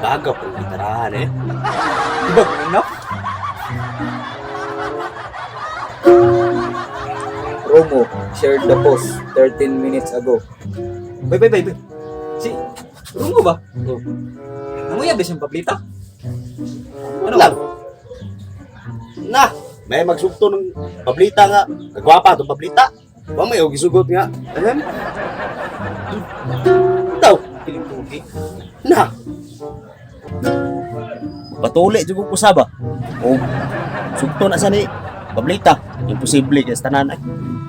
Gagap ang gitarahan eh. Diba, enough? Romo shared the post 13 minutes ago. Bay. Si, Rungo ba? Oh. Namuya ba siyang pablita? Ano lang? Na, may magsugto ng pablita nga. Kagwapa itong pablita. Ba may gisugot nga. Ayan. Daw. Piling-pugi. Na. Patuli juga ko saba. O, sugto na sa ni pablita. Imposible kaya sa tanan. Ay,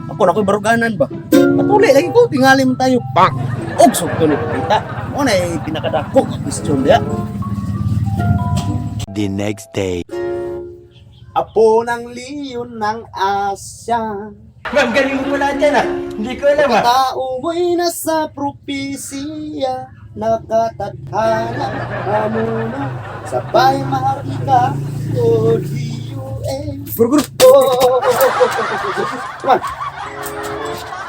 ako na ko'y baruganan ba? Patuli lagi ko. Tingali mo tayo. Bang! Og sugto ni pablita. O na pinakadako ang question niya. The next day. Apo ng leon ng Asya. Ma'am, galing mo pala dyan ah. Hindi ko alam ah. Tao mo'y nasa propesya, nakatadhana, hamuna, sabay maharlika, o D-U-A. Guru. Come on,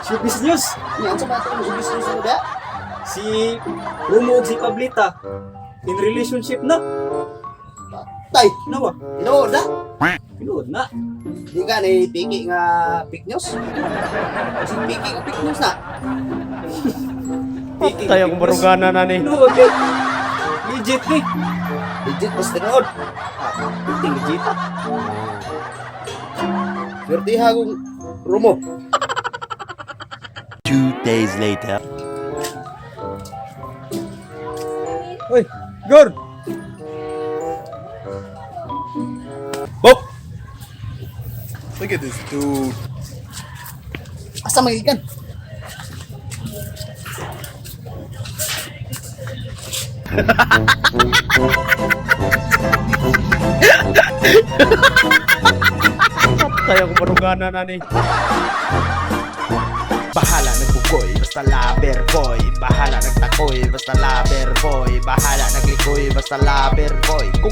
Showbiz News. yan sa mga tayo, ubis-ubis mo ba? Si Rungo ug si Pablita. In relationship na. Tay, Nawa. tinood na. Pinuod na. Di ka na piki nga fake news? Kasi piki nga fake news na. Piki Tayo kung barugana na ni. Pinuod eh. Legit eh. Legit mas tinood. Piki legit ah. Swerte ha kung Romo. 2 days later. Oy, Gor. Bok! Look at this dude. Asa magikan? Tayo kung barugana na ni. Bahala nagbugoy, basta laber boy. Bahala nagtakoy, basta laber boy. Bahala naglikoy, basta laber boy. Kung